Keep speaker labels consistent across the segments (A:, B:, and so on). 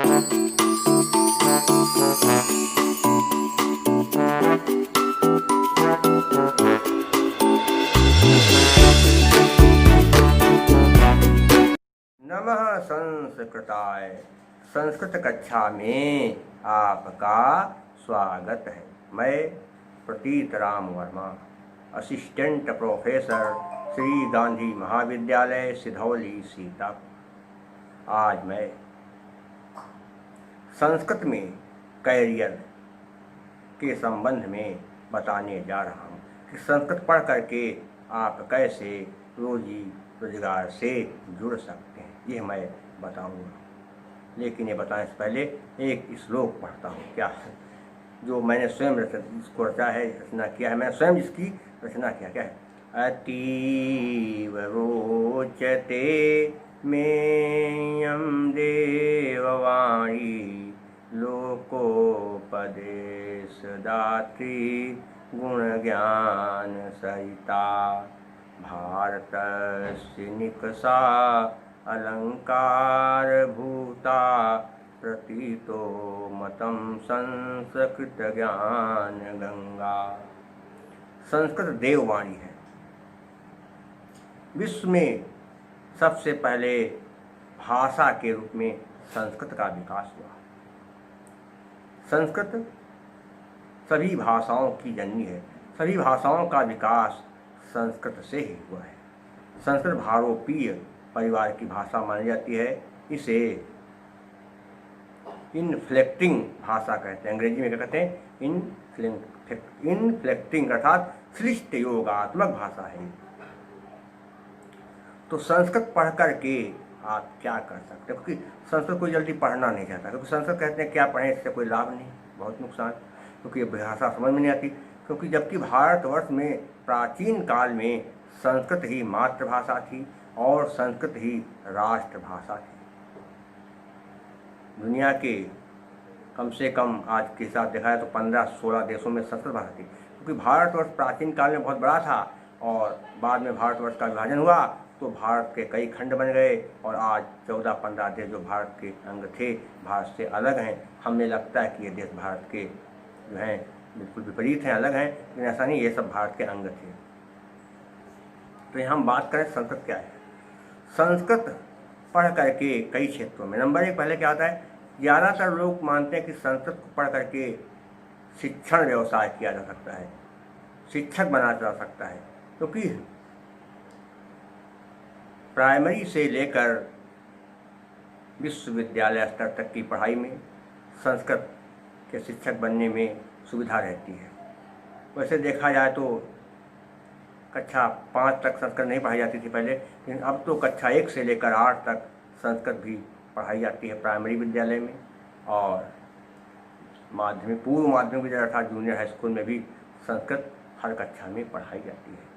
A: नमः संस्कृताय। संस्कृत कक्षा में आपका स्वागत है। मैं प्रतीत राम वर्मा, असिस्टेंट प्रोफेसर, श्री गांधी महाविद्यालय, सिधौली, सीतापुर। आज मैं संस्कृत में कैरियर के संबंध में बताने जा रहा हूँ कि संस्कृत पढ़ करके आप कैसे रोजी रोजगार से जुड़ सकते हैं, ये मैं बताऊंगा। लेकिन ये बताने से पहले एक श्लोक पढ़ता हूँ, क्या जो मैंने स्वयं इसको रचा है, रचना किया है, मैंने स्वयं इसकी रचना किया। क्या है? अतीव रोचते मेयं देववाणी लोकोपदेश दात्री गुण ज्ञान सहिता भारतस्य निकषा अलंकार भूता प्रतीतो मतम संस्कृत ज्ञान गंगा। संस्कृत देववाणी है। विश्व में सबसे पहले भाषा के रूप में संस्कृत का विकास हुआ। संस्कृत सभी भाषाओं की जननी है। सभी भाषाओं का विकास संस्कृत से ही हुआ है। संस्कृत भारोपीय परिवार की भाषा मानी जाती है। इसे इनफ्लेक्टिंग भाषा कहते हैं। अंग्रेजी में क्या कहते हैं? इनफ्लेक्टिंग अर्थात श्लिष्ट योगात्मक भाषा है। तो संस्कृत पढ़ करके आप क्या कर सकते हैं? क्योंकि संस्कृत कोई जल्दी पढ़ना नहीं चाहता, क्योंकि संस्कृत कहते हैं क्या पढ़ें, इससे कोई लाभ नहीं, बहुत नुकसान, क्योंकि ये भाषा समझ में नहीं आती। क्योंकि जबकि भारतवर्ष में प्राचीन काल में संस्कृत ही मातृभाषा थी और संस्कृत ही राष्ट्रभाषा थी। दुनिया के कम से कम आज के साथ देखा जाए तो 15-16 देशों में संस्कृत भाषा थी। क्योंकि भारतवर्ष प्राचीन काल में बहुत बड़ा था और बाद में भारतवर्ष का विभाजन हुआ तो भारत के कई खंड बन गए और आज 14-15 देश जो भारत के अंग थे, भारत से अलग हैं। हमें लगता है कि ये देश भारत के जो हैं बिल्कुल विपरीत हैं, अलग हैं, लेकिन ऐसा नहीं, ये सब भारत के अंग थे। तो यहाँ हम बात करें संस्कृत क्या है। संस्कृत पढ़ करके कई क्षेत्रों में, नंबर 1 पहले क्या आता है, ज़्यादातर लोग मानते हैं कि संस्कृत को पढ़ करके शिक्षण व्यवसाय किया जा सकता है, शिक्षक बना जा सकता है। क्योंकि प्राइमरी से लेकर विश्वविद्यालय स्तर तक की पढ़ाई में संस्कृत के शिक्षक बनने में सुविधा रहती है। वैसे देखा जाए तो कक्षा 5 तक संस्कृत नहीं पढ़ाई जाती थी पहले, लेकिन अब तो कक्षा 1 से लेकर 8 तक संस्कृत भी पढ़ाई जाती है प्राइमरी विद्यालय में। और माध्यमिक, पूर्व माध्यमिक विद्यालय अर्थात जूनियर हाई स्कूल में भी संस्कृत हर कक्षा में पढ़ाई जाती है।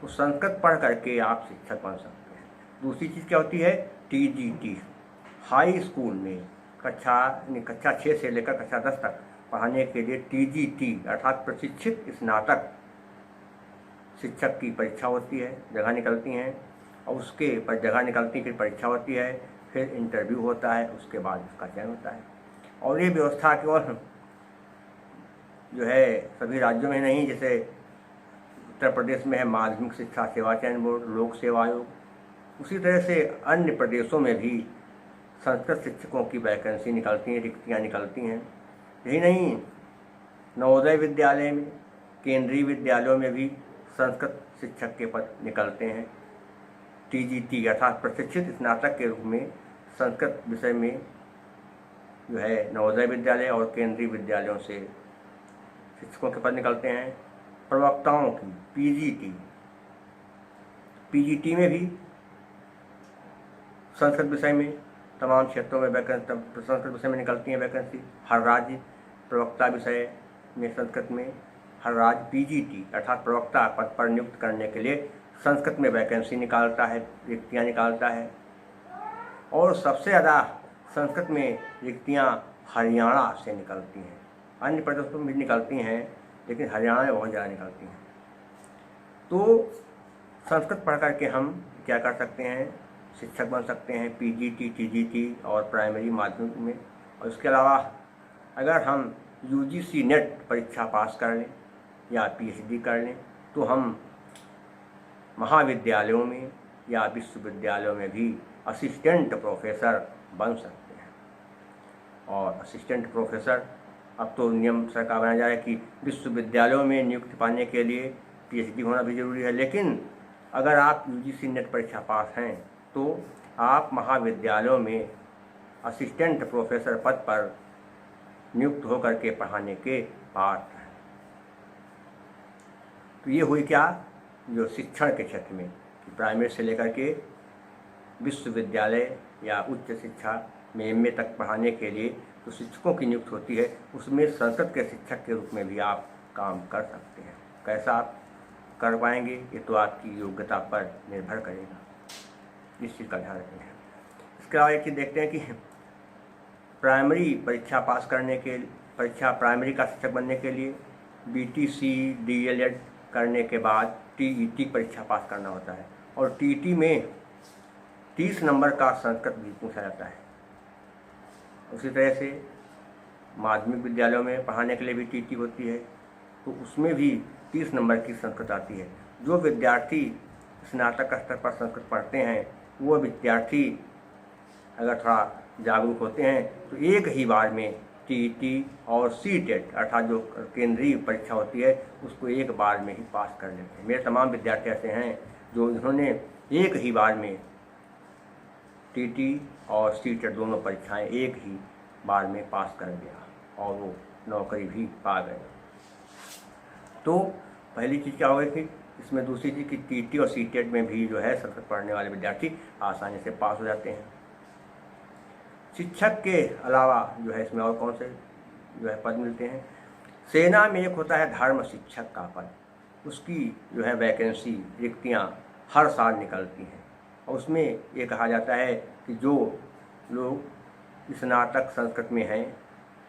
A: तो संस्कृत पढ़ करके आप शिक्षक बन सकते हैं। दूसरी चीज़ क्या होती है? TGT, हाई स्कूल में कक्षा 6 से लेकर कक्षा 10 तक पढ़ाने के लिए TGT अर्थात प्रशिक्षित स्नातक शिक्षक की परीक्षा होती है, जगह निकलती हैं, और उसके पर जगह निकलती फिर परीक्षा होती है, फिर इंटरव्यू होता है, उसके बाद उसका चयन होता है। और ये व्यवस्था केवल जो है सभी राज्यों में नहीं, जैसे उत्तर प्रदेश में है माध्यमिक शिक्षा सेवा चयन बोर्ड, लोक सेवा आयोग, उसी तरह से अन्य प्रदेशों में भी संस्कृत शिक्षकों की वैकेंसी निकलती हैं, रिक्तियाँ निकलती हैं। यही नहीं, नवोदय विद्यालय में, केंद्रीय विद्यालयों में भी संस्कृत शिक्षक के पद निकलते हैं। TGT अर्थात प्रशिक्षित स्नातक के रूप में संस्कृत विषय में जो है नवोदय विद्यालय और केंद्रीय विद्यालयों से शिक्षकों के पद निकलते हैं। प्रवक्ताओं की PGT में भी संस्कृत विषय में तमाम क्षेत्रों में वैकेंसी संस्कृत विषय में निकलती हैं वैकेंसी। हर राज्य प्रवक्ता विषय में संस्कृत में हर राज्य PGT अर्थात प्रवक्ता पद पर नियुक्त करने के लिए संस्कृत में वैकेंसी निकालता है, रिक्तियाँ निकालता है। और सबसे ज़्यादा संस्कृत में रिक्तियाँ हरियाणा से निकलती हैं। अन्य प्रदेशों में भी निकलती हैं, लेकिन हरियाणा में बहुत ज़्यादा निकलती हैं। तो संस्कृत पढ़ करके हम क्या कर सकते हैं? शिक्षक बन सकते हैं पीजीटी, टीजीटी और प्राइमरी माध्यमिक में। और इसके अलावा अगर हम यूजीसी नेट परीक्षा पास कर लें या पीएचडी कर लें तो हम महाविद्यालयों में या विश्वविद्यालयों में भी असिस्टेंट प्रोफेसर बन सकते हैं। और असिस्टेंट प्रोफेसर अब तो नियम सरकार बनाया जा रहा है कि विश्वविद्यालयों में नियुक्ति पाने के लिए पीएचडी होना भी जरूरी है, लेकिन अगर आप यूजीसी नेट परीक्षा पास हैं तो आप महाविद्यालयों में असिस्टेंट प्रोफेसर पद पर नियुक्त होकर के पढ़ाने के पात्र हैं। तो ये हुई क्या, जो शिक्षण के क्षेत्र में प्राइमरी से लेकर के विश्वविद्यालय या उच्च शिक्षा में एमए तक पढ़ाने के लिए जो शिक्षकों की नियुक्ति होती है उसमें संस्कृत के शिक्षक के रूप में भी आप काम कर सकते हैं। कैसा आप कर पाएंगे ये तो आपकी योग्यता पर निर्भर करेगा, इस चीज़ का ध्यान रखें। इसके अलावा एक चीज़ देखते हैं कि प्राइमरी परीक्षा पास करने के प्राइमरी का शिक्षक बनने के लिए बीटीसी डीएलएड करने के बाद टीईटी परीक्षा पास करना होता है और टीईटी में 30 नंबर का संस्कृत भी पूछा जाता है। उसी तरह से माध्यमिक विद्यालयों में पढ़ाने के लिए भी टीईटी होती है तो उसमें भी 30 नंबर की संस्कृत आती है। जो विद्यार्थी स्नातक स्तर पर संस्कृत पढ़ते हैं वो विद्यार्थी अगर थोड़ा जागरूक होते हैं तो एक ही बार में टीईटी और सीटेट अर्थात जो केंद्रीय परीक्षा होती है उसको एक बार में ही पास कर लेते हैं। मेरे तमाम विद्यार्थी ऐसे हैं जो इन्होंने एक ही बार में टीटी और सीटेट दोनों परीक्षाएं एक ही बार में पास कर दिया और वो नौकरी भी पा गए। तो पहली चीज़ क्या हो गई थी इसमें, दूसरी चीज़ कि टीटी और सीटेट में भी जो है संस्कृत पढ़ने वाले विद्यार्थी आसानी से पास हो जाते हैं। शिक्षक के अलावा जो है इसमें और कौन से जो है पद मिलते हैं। सेना में एक होता है धर्म शिक्षक का पद, उसकी जो है वैकेंसी रिक्तियाँ हर साल निकलती हैं और उसमें ये कहा जाता है कि जो लोग स्नातक संस्कृत में हैं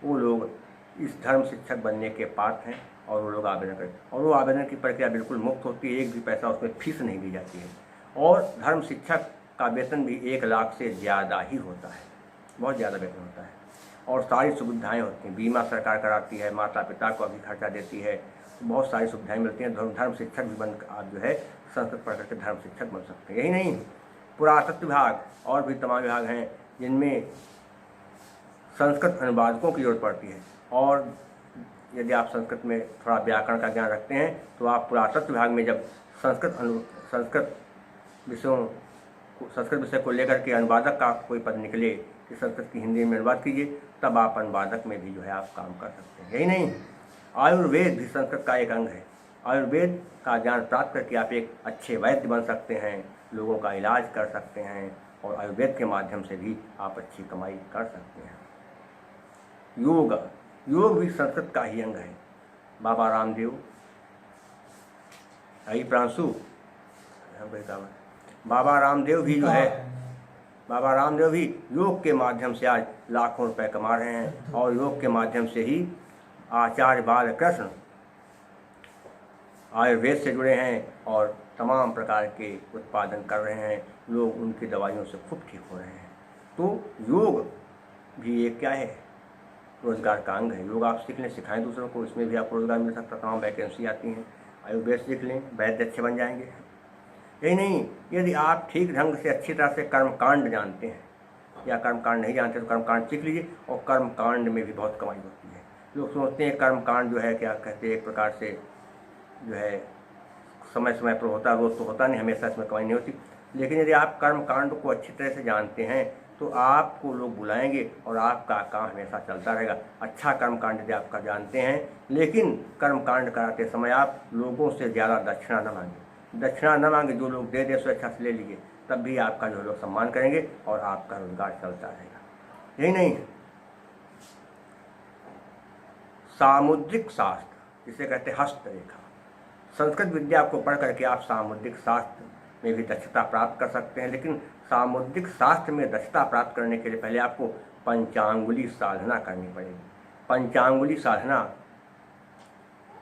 A: वो लोग इस धर्म शिक्षक बनने के पात्र हैं और वो लोग आवेदन करें और वो आवेदन की प्रक्रिया बिल्कुल मुफ्त होती है, एक भी पैसा उसमें फीस नहीं दी जाती है और धर्म शिक्षक का वेतन भी 1 लाख से ज़्यादा ही होता है, बहुत ज़्यादा वेतन होता है और सारी सुविधाएं होती हैं। बीमा सरकार कराती है, माता पिता को अभी खर्चा देती है, तो बहुत सारी सुविधाएं मिलती हैं। धर्म शिक्षक भी बन आप जो है संस्कृत पढ़ करके धर्म शिक्षक बन सकते हैं। यही नहीं, पुरातत्व विभाग और भी तमाम विभाग हैं जिनमें संस्कृत अनुवादकों की जरूरत पड़ती है और यदि आप संस्कृत में थोड़ा व्याकरण का ज्ञान रखते हैं तो आप पुरातत्व विभाग में जब संस्कृत विषय को लेकर के अनुवादक का कोई पद निकले कि संस्कृत की हिंदी में अनुवाद कीजिए, तब आप अनुवादक में भी जो है आप काम कर सकते हैं। यही नहीं, आयुर्वेद भी संस्कृत का एक अंग है। आयुर्वेद का ज्ञान प्राप्त करके आप एक अच्छे वैद्य बन सकते हैं, लोगों का इलाज कर सकते हैं और आयुर्वेद के माध्यम से भी आप अच्छी कमाई कर सकते हैं। योग भी संस्कृत का ही अंग है। बाबा रामदेव बाबा रामदेव भी जो है बाबा रामदेव भी योग के माध्यम से आज लाखों रुपए कमा रहे हैं और योग के माध्यम से ही आचार्य बालकृष्ण आयुर्वेद से जुड़े हैं और तमाम प्रकार के उत्पादन कर रहे हैं, लोग उनकी दवाइयों से खूब ठीक हो रहे हैं। तो योग भी एक क्या है, रोजगार का अंग है। योग आप सीख लें, सिखाएं दूसरों को, इसमें भी आपको रोजगार मिल सकता है, तमाम वैकेंसी आती हैं। आयुर्वेद सीख लें, वैद्य अच्छे बन जाएंगे। यही नहीं, यदि आप ठीक ढंग से अच्छी तरह से कर्मकांड जानते हैं या कर्मकांड नहीं जानते तो कर्मकांड सीख लीजिए और कर्मकांड में भी बहुत कमाई होती है। लोग सोचते हैं कर्मकांड जो है क्या कहते हैं, एक प्रकार से जो है समय समय पर होता है, रोज तो होता नहीं, हमेशा इसमें कमाई नहीं होती। लेकिन यदि आप कर्मकांड को अच्छी तरह से जानते हैं तो आपको लोग बुलाएंगे और आपका काम हमेशा चलता रहेगा। अच्छा कर्मकांड यदि आपका जानते हैं, लेकिन कर्मकांड कराते समय आप लोगों से ज़्यादा दक्षिणा न मांगे, जो लोग दे सो अच्छा से ले लीजिए, तब भी आपका जो लोग सम्मान करेंगे और आपका रोजगार चलता रहेगा। यही नहीं, सामुद्रिक शास्त्र जिसे कहते हैं हस्तरेखा, संस्कृत विद्या को पढ़ करके आप सामुद्रिक शास्त्र में भी दक्षता प्राप्त कर सकते हैं। लेकिन सामुद्रिक शास्त्र में दक्षता प्राप्त करने के लिए पहले आपको पंचांगुली साधना करनी पड़ेगी। पंचांगुली साधना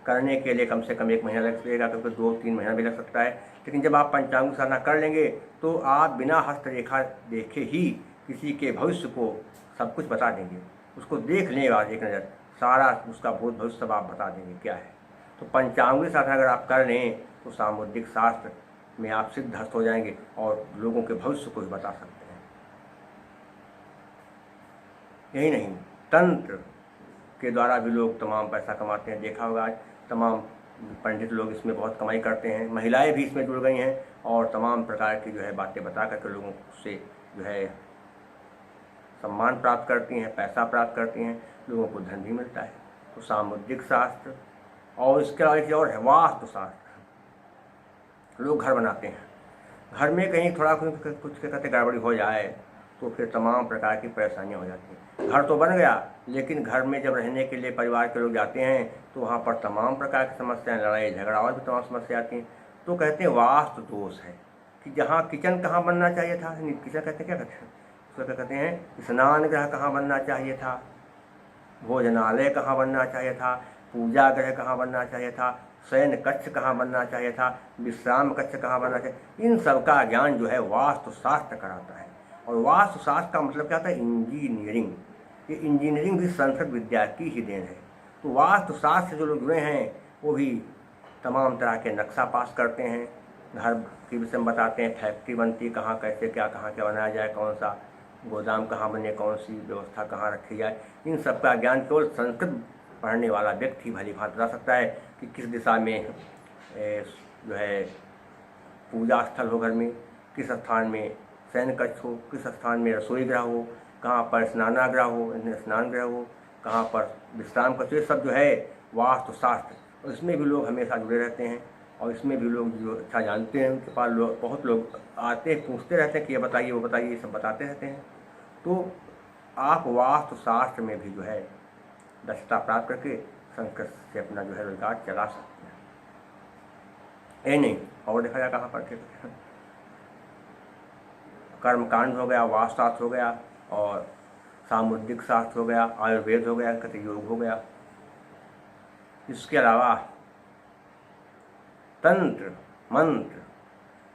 A: करने के लिए कम से कम 1 महीना लग सकेगा, कभी 2-3 महीना भी लग सकता है। लेकिन जब आप पंचांग की साधना कर लेंगे तो आप बिना हस्तरेखा देखे ही किसी के भविष्य को सब कुछ बता देंगे। उसको देख लें आज एक नज़र, सारा उसका भूत भविष्य सब आप बता देंगे क्या है। तो पंचांगी साधना अगर आप कर लें तो सामुद्रिक शास्त्र में आप सिद्धहस्त हो जाएंगे और लोगों के भविष्य को भी बता सकते हैं। यही नहीं, तंत्र के द्वारा भी लोग तमाम पैसा कमाते हैं। देखा होगा आज तमाम पंडित लोग इसमें बहुत कमाई करते हैं, महिलाएं भी इसमें जुड़ गई हैं और तमाम प्रकार की जो है बातें बता करके लोगों से जो है सम्मान प्राप्त करती हैं, पैसा प्राप्त करती हैं, लोगों को धन भी मिलता है। तो सामुद्रिक शास्त्र और इसके अलावा एक और है वास्तु शास्त्र। लोग घर बनाते हैं, घर में कहीं थोड़ा कुछ कहते गड़बड़ी हो जाए तो फिर तमाम प्रकार की परेशानियां हो जाती हैं। घर तो बन गया लेकिन घर में जब रहने के लिए परिवार के लोग जाते हैं तो वहाँ पर तमाम प्रकार की समस्याएं, लड़ाई झगड़ा और भी तमाम समस्या आती हैं। तो कहते हैं वास्तु दोष है कि जहाँ किचन कहाँ बनना चाहिए था, किचन कहते हैं क्या कहते हैं, उसको क्या कहते हैं, स्नान गृह कहाँ बनना चाहिए था, भोजनालय कहाँ बनना चाहिए था, पूजा गृह कहाँ बनना चाहिए था, शयन कक्ष कहाँ बनना चाहिए था, विश्राम कक्ष कहाँ बनना चाहिए, इन सब का ज्ञान जो है वास्तुशास्त्र कराता है। और वास्तुशास्त्र का मतलब क्या होता है, इंजीनियरिंग। ये इंजीनियरिंग भी संस्कृत विद्या की ही देन है। तो वास्तुशास्त्र से जो लोग जुड़े हैं वो भी तमाम तरह के नक्शा पास करते हैं, घर के विषय में बताते हैं, फैक्ट्री बनती कहाँ, कैसे क्या, कहाँ क्या बनाया जाए, कौन सा गोदाम कहाँ बने, कौन सी व्यवस्था कहाँ रखी जाए, इन सब का ज्ञान केवल संस्कृत पढ़ने वाला व्यक्ति भली भांति बता सकता है कि किस दिशा में जो है पूजा स्थल हो घर में, किस स्थान में शयन कक्ष हो, किस स्थान में रसोई गृह हो, कहाँ पर स्नानागृह हो, स्नान गृह हो, कहाँ पर विश्राम कक्ष, ये सब जो है वास्तुशास्त्र। इसमें भी लोग हमेशा जुड़े रहते हैं और इसमें भी लोग जो अच्छा जानते हैं, उनके पास बहुत लोग आते हैं, पूछते रहते हैं कि ये बताइए वो बताइए, ये सब बताते रहते हैं। तो आप वास्तुशास्त्र में भी जो है दक्षता प्राप्त करके संस्कृत से अपना जो है रोजगार चला सकते हैं। ये नहीं और देखा जाए कहाँ पर कर्मकांड हो गया, वास्तुशास्त्र हो गया और सामुद्रिक शास्त्र हो गया, आयुर्वेद हो गया, कहते योग हो गया। इसके अलावा तंत्र मंत्र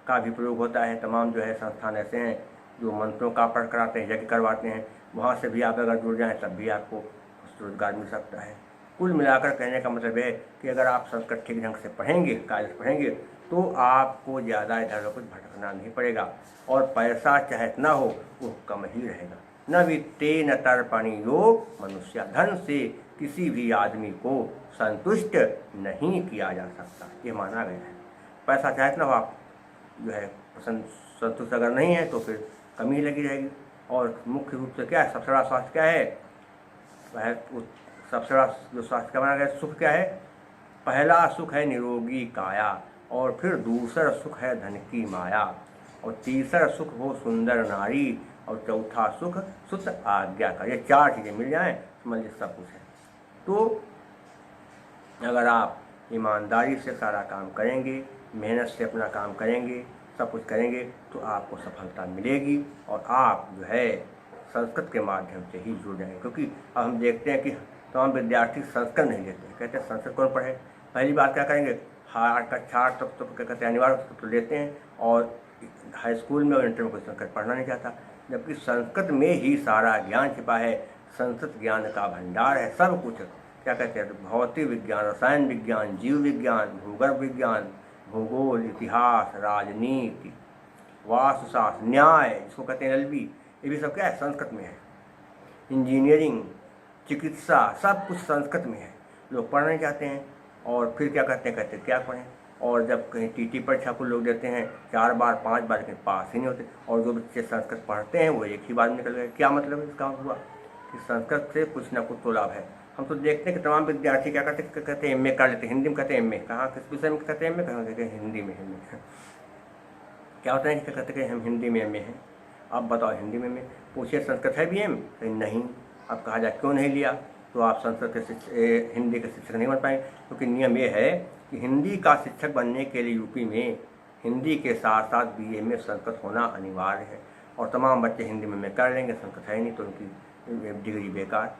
A: का भी प्रयोग होता है। तमाम जो है संस्थान ऐसे हैं जो मंत्रों का पाठ कराते हैं, यज्ञ करवाते हैं, वहाँ से भी आप अगर जुड़ जाएं तब भी आपको रोजगार मिल सकता है। कुल मिलाकर कहने का मतलब है कि अगर आप संस्कृत ठीक ढंग से पढ़ेंगे, कायदे से पढ़ेंगे, तो आपको ज़्यादा इधर कुछ भटकना नहीं पड़ेगा और पैसा चाहे ना हो वो कम ही रहेगा। न वित्ते न तर्पणीयो मनुष्य, धन से किसी भी आदमी को संतुष्ट नहीं किया जा सकता, ये माना गया है। पैसा चाहे ना हो, आप जो है संतुष्ट अगर नहीं है तो फिर कमी ही लगी रहेगी। और मुख्य रूप से क्या है, सबसे बड़ा स्वास्थ्य क्या है, सबसे बड़ा जो स्वास्थ्य का माना गया सुख क्या है, पहला सुख है निरोगी काया और फिर दूसरा सुख है धन की माया और तीसरा सुख हो सुंदर नारी और चौथा सुख शुद्ध आज्ञा का। ये 4 चीज़ें मिल जाएं समझ लीजिए सब कुछ है। तो अगर आप ईमानदारी से सारा काम करेंगे, मेहनत से अपना काम करेंगे, सब कुछ करेंगे तो आपको सफलता मिलेगी और आप जो है संस्कृत के माध्यम से ही जुड़ जाएंगे। क्योंकि अब हम देखते हैं कि तमाम विद्यार्थी संस्कृत नहीं लेते हैं, कहते हैं संस्कृत कौन पढ़े। पहली बात क्या करेंगे, कक्षा 8 तक तो क्या कहते हैं अनिवार्य तो लेते हैं और हाई स्कूल में और इंटर में कोई संस्कृत पढ़ना नहीं चाहता, जबकि संस्कृत में ही सारा ज्ञान छिपा है। संस्कृत ज्ञान का भंडार है, सब कुछ क्या कहते हैं, भौतिक विज्ञान, रसायन विज्ञान, जीव विज्ञान, भूगर्भ विज्ञान, भूगोल, इतिहास, राजनीति, वास्तुशास्त्र, न्याय जिसको कहते हैं एलबी, ये भी सब क्या है संस्कृत में है। इंजीनियरिंग, चिकित्सा, सब कुछ संस्कृत में है। लोग पढ़ना नहीं चाहते हैं और फिर क्या कहते हैं क्या पढ़ें। और जब कहीं टीटी परीक्षा को लोग देते हैं 4 बार 5 बार, लेकिन पास ही नहीं होते। और जो बच्चे संस्कृत पढ़ते हैं वो एक ही बार निकल गए। क्या मतलब है इसका हुआ कि संस्कृत से कुछ ना कुछ तो लाभ है। हम तो देखते हैं कि तमाम विद्यार्थी क्या कहते हैं MA कर लेते हैं, हिंदी में कहते हैं MA, कहाँ किस विषय में कहते हैं MA, कहाँ कहते हैं हिंदी में MA। क्या होता है कि कहते हैं हम हिंदी में MA हैं। आप बताओ हिंदी में MA, पूछिए संस्कृत है BM, नहीं। अब कहा जाए क्यों नहीं लिया, तो आप संस्कृत के हिंदी के शिक्षक नहीं बन पाएंगे। क्योंकि नियम ये है कि हिंदी का शिक्षक बनने के लिए यूपी में हिंदी के साथ साथ BA में संस्कृत होना अनिवार्य है। और तमाम बच्चे हिंदी में MA कर लेंगे, संस्कृत है नहीं तो उनकी डिग्री बेकार।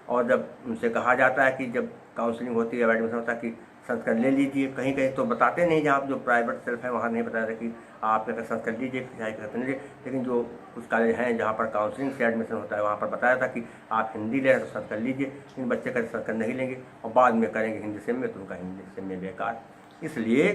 A: और जब उनसे कहा जाता है कि जब काउंसलिंग होती है, एडमिशन होता है कि संस्कृत ले लीजिए। कहीं कहीं तो बताते नहीं, जहाँ जो प्राइवेट सेल्फ है वहाँ नहीं बताया कि आप अगर संस्कृत लीजिए, चाहे करते नहीं, लेकिन जो कुछ कॉलेज हैं जहाँ पर काउंसलिंग से एडमिशन होता है वहाँ पर बताया था कि आप हिंदी ले रहे हैं तो संस्कृत लीजिए। इन बच्चे का संस्कृत नहीं लेंगे और बाद में करेंगे हिंदी से में, तो उनका हिंदी से में बेकार। इसलिए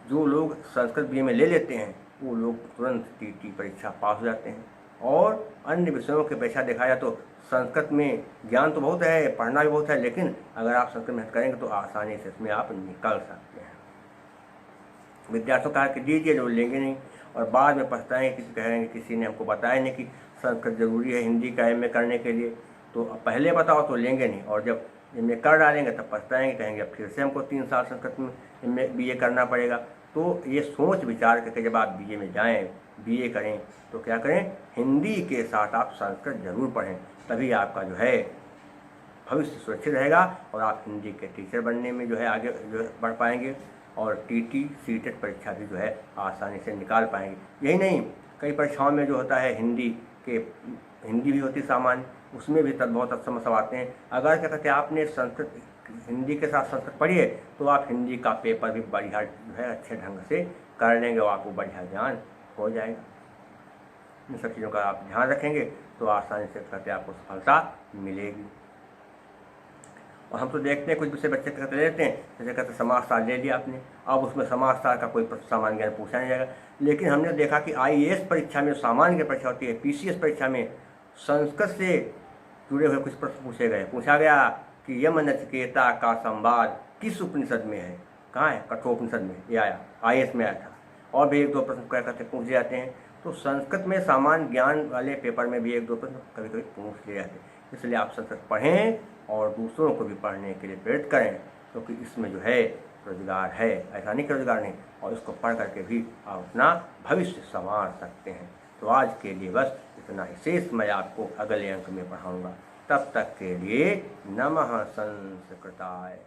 A: जो लोग संस्कृत BA में ले लेते हैं वो लोग तुरंत TT परीक्षा पास हो जाते हैं। और अन्य विषयों की अपेक्षा देखा जाए तो संस्कृत में ज्ञान तो बहुत है, पढ़ना भी बहुत है, लेकिन अगर आप संस्कृत मेहनत करेंगे तो आसानी से इसमें आप निकल सकते हैं। विद्यार्थियों का कि दीजिए, जो लेंगे नहीं और बाद में पछताएंगे, किसी कहेंगे किसी ने हमको बताया नहीं कि संस्कृत जरूरी है हिंदी का MA करने के लिए, तो पहले बताओ तो लेंगे नहीं, और जब MA कर डालेंगे तब पछताएंगे, कहेंगे अब फिर से हमको 3 साल संस्कृत में BA करना पड़ेगा। तो ये सोच विचार करके जब आप BA में जाएं, BA करें, तो क्या करें, हिंदी के साथ आप संस्कृत जरूर पढ़ें, तभी आपका जो है भविष्य सुरक्षित रहेगा और आप हिंदी के टीचर बनने में जो है आगे जो है बढ़ पाएंगे और TT CTET परीक्षा भी जो है आसानी से निकाल पाएंगे। यही नहीं, कई परीक्षाओं में जो होता है हिंदी भी होती सामान्य, उसमें भी बहुत समस्या आते हैं। अगर क्या कहते हैं आपने संस्कृत हिंदी के साथ संस्कृत पढ़ी है तो आप हिंदी का पेपर भी बढ़िया जो है अच्छे ढंग से कर लेंगे और आपको बढ़िया ज्ञान हो जाएगा। इन सब चीज़ों का आप ध्यान रखेंगे तो आसानी से कहते आपको सफलता मिलेगी। और हम तो देखते हैं कुछ विषय बच्चे कहते लेते हैं, जैसे कहते समाजशास्त्र ले लिया आपने, अब उसमें समाजशास्त्र का कोई सामान्य ज्ञान पूछा नहीं जाएगा। लेकिन हमने देखा कि IAS परीक्षा में सामान्य ज्ञान परीक्षा होती है, PCS परीक्षा में संस्कृत से जुड़े हुए कुछ प्रश्न पूछे गए। पूछा गया कि यम नचिकेता का संवाद किस उपनिषद में है, कहाँ है, कठोपनिषद में, ये आया, IAS में आया था। और भी 1-2 प्रश्न क्या कहते पूछ जाते हैं। तो संस्कृत में सामान्य ज्ञान वाले पेपर में भी 1-2 प्रश्न कभी कभी पूछ लिए जाते हैं। इसलिए आप संस्कृत पढ़ें और दूसरों को भी पढ़ने के लिए प्रेरित करें, क्योंकि इसमें जो है रोजगार है, ऐसा नहीं कि रोजगार नहीं, और इसको पढ़ करके भी आप अपना भविष्य संवार सकते हैं। तो आज के लिए बस इतना ही, शेष मैं आपको अगले अंक में पढ़ाऊँगा। तब तक के लिए नमः संस्कृताय।